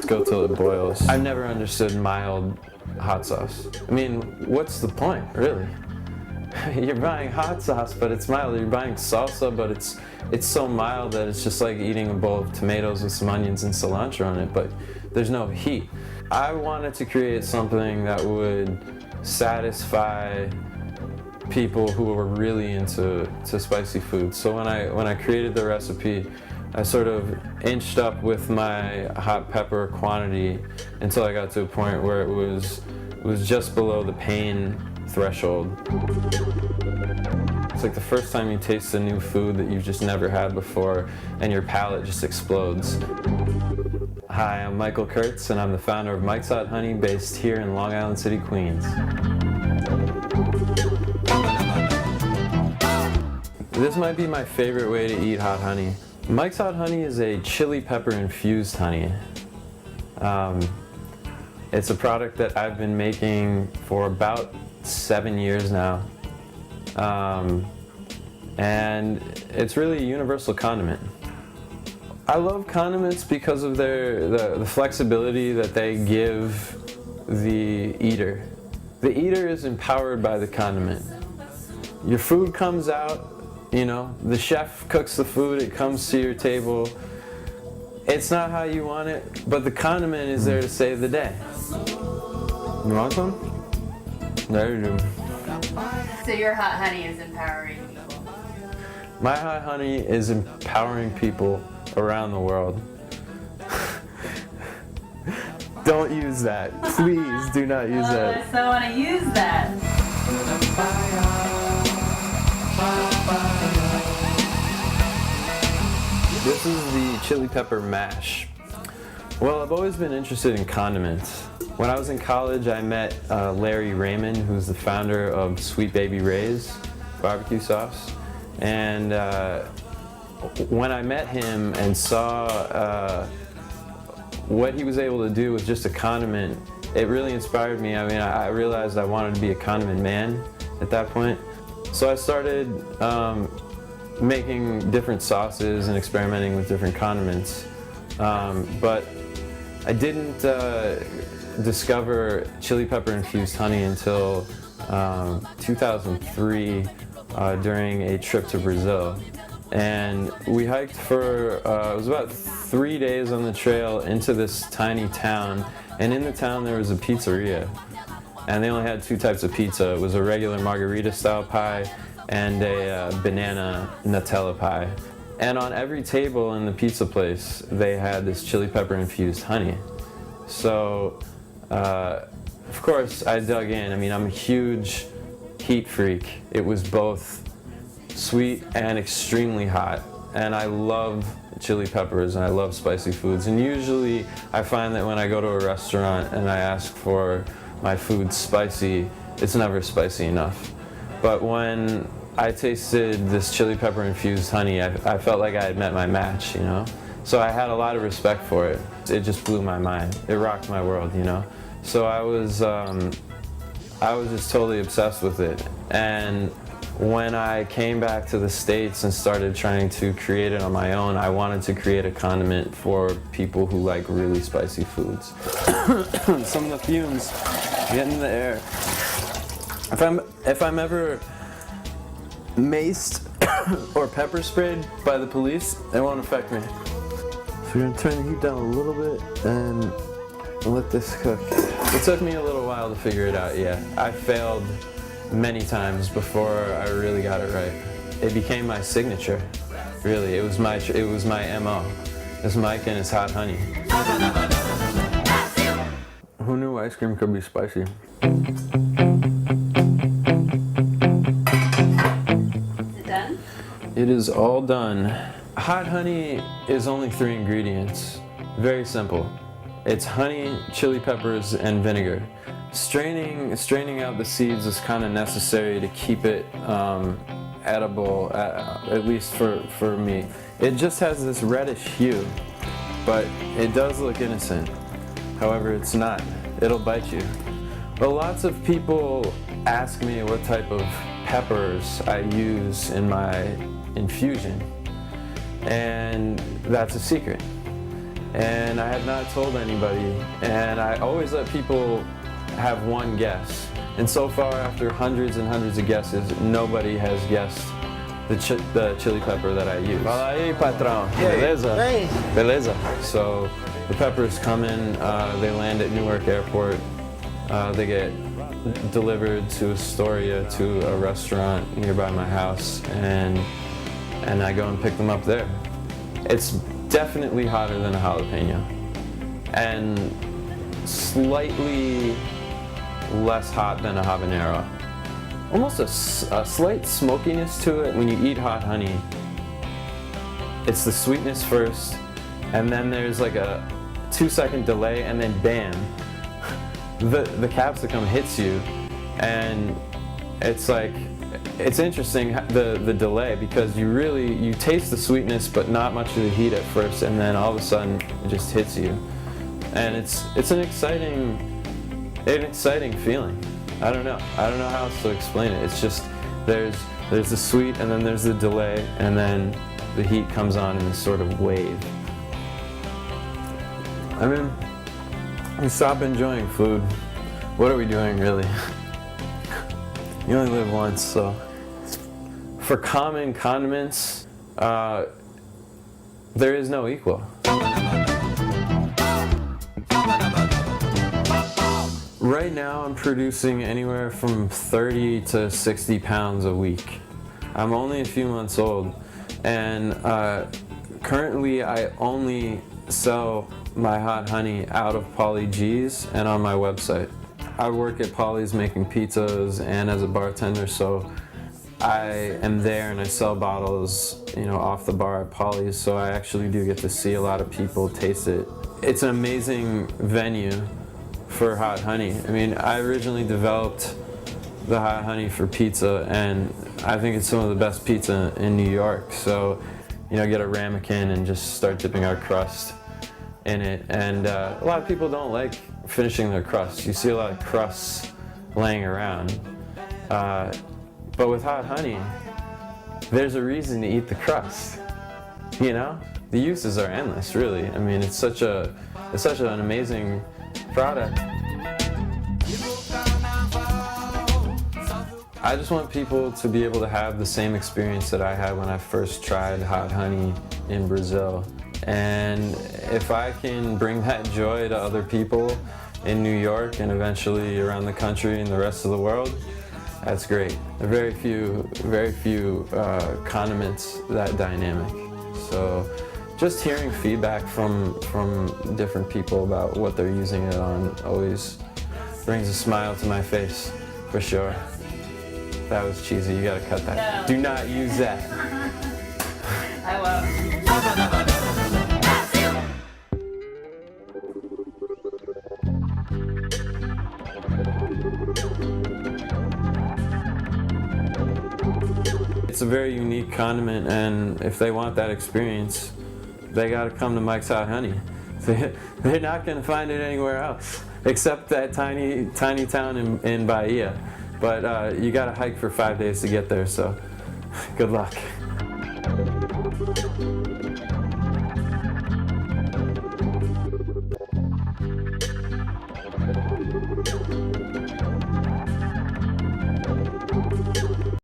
go till it boils. I've never understood mild hot sauce. I mean, what's the point, really? You're buying hot sauce, but it's mild. You're buying salsa, but it's so mild that it's just like eating a bowl of tomatoes with some onions and cilantro on it, but there's no heat. I wanted to create something that would satisfy people who were really into spicy food. So when I created the recipe, I sort of inched up with my hot pepper quantity until I got to a point where it was just below the pain threshold. It's like the first time you taste a new food that you've just never had before and your palate just explodes. Hi, I'm Michael Kurtz and I'm the founder of Mike's Hot Honey, based here in Long Island City, Queens. This might be my favorite way to eat hot honey. Mike's Hot Honey is a chili pepper infused honey. It's a product that I've been making for about 7 years now. And it's really a universal condiment. I love condiments because of the flexibility that they give the eater. The eater is empowered by the condiment. Your food comes out, you know, the chef cooks the food, it comes to your table. It's not how you want it, but the condiment is there to save the day. You want some? There you do. So your hot honey is empowering people? My hot honey is empowering people around the world. Don't use that. Please do not use that. I so want to use that. This is the chili pepper mash. Well, I've always been interested in condiments. When I was in college, I met Larry Raymond, who's the founder of Sweet Baby Ray's barbecue sauce. And when I met him and saw what he was able to do with just a condiment, it really inspired me. I mean, I realized I wanted to be a condiment man at that point. So I started making different sauces and experimenting with different condiments. But I didn't discover chili pepper infused honey until 2003 during a trip to Brazil. And we hiked for, it was about 3 days on the trail into this tiny town. And in the town there was a pizzeria. And they only had 2 types of pizza. It was a regular margarita style pie and a banana Nutella pie. And on every table in the pizza place, they had this chili pepper infused honey. So, of course, I dug in. I mean, I'm a huge heat freak. It was both sweet and extremely hot. And I love chili peppers and I love spicy foods. And usually I find that when I go to a restaurant and I ask for my food spicy, it's never spicy enough. But when I tasted this chili pepper infused honey, I felt like I had met my match, you know? So I had a lot of respect for it. It just blew my mind. It rocked my world, you know? So I was just totally obsessed with it. And when I came back to the States and started trying to create it on my own, I wanted to create a condiment for people who like really spicy foods. Some of the fumes get in the air. If I'm ever maced or pepper sprayed by the police, it won't affect me. So we're gonna turn the heat down a little bit and let this cook. It took me a little while to figure it out, yeah. I failed many times before I really got it right. It became my signature, really. It was my MO. It's Mike and his hot honey. Who knew ice cream could be spicy? Is it done? It is all done. Hot honey is only 3 ingredients. Very simple. It's honey, chili peppers, and vinegar. Straining out the seeds is kind of necessary to keep it edible, at least for me. It just has this reddish hue, but it does look innocent. However, it's not. It'll bite you. But lots of people ask me what type of peppers I use in my infusion, and that's a secret. and I had not told anybody. And I always let people have one guess. And so far, after hundreds and hundreds of guesses, nobody has guessed the chili pepper that I use. Fala aí, patrão. E aí? Beleza? Bem, Beleza? So the peppers come in, they land at Newark Airport, they get delivered to Astoria, to a restaurant nearby my house, and I go and pick them up there. It's definitely hotter than a jalapeno, and slightly less hot than a habanero. Almost a slight smokiness to it when you eat hot honey. It's the sweetness first, and then there's like a 2-second delay, and then bam, the capsicum hits you, and it's like, it's interesting the delay, because you taste the sweetness but not much of the heat at first, and then all of a sudden it just hits you, and it's an exciting feeling. I don't know how else to explain it. It's just there's the sweet, and then there's the delay, and then the heat comes on in this sort of wave. I mean, we stop enjoying food. What are we doing, really? You only live once, so. For common condiments, there is no equal. Right now, I'm producing anywhere from 30 to 60 pounds a week. I'm only a few months old, and currently I only sell my hot honey out of Polly G's and on my website. I work at Polly's making pizzas and as a bartender, so I am there and I sell bottles, off the bar at Polly's, so I actually do get to see a lot of people taste it. It's an amazing venue for hot honey. I mean, I originally developed the hot honey for pizza, and I think it's some of the best pizza in New York. So, get a ramekin and just start dipping our crust in it. And a lot of people don't like finishing their crust. You see a lot of crusts laying around. But with hot honey, there's a reason to eat the crust. The uses are endless, really. I mean, it's such an amazing product. I just want people to be able to have the same experience that I had when I first tried hot honey in Brazil. And if I can bring that joy to other people in New York and eventually around the country and the rest of the world, that's great. There are very few condiments that dynamic. So just hearing feedback from different people about what they're using it on always brings a smile to my face, for sure. That was cheesy, you gotta cut that. No. Do not use that. I won't. It's a very unique condiment, and if they want that experience, they gotta come to Mike's Hot Honey. They're not gonna find it anywhere else, except that tiny town in Bahia. But you gotta hike for 5 days to get there, so good luck.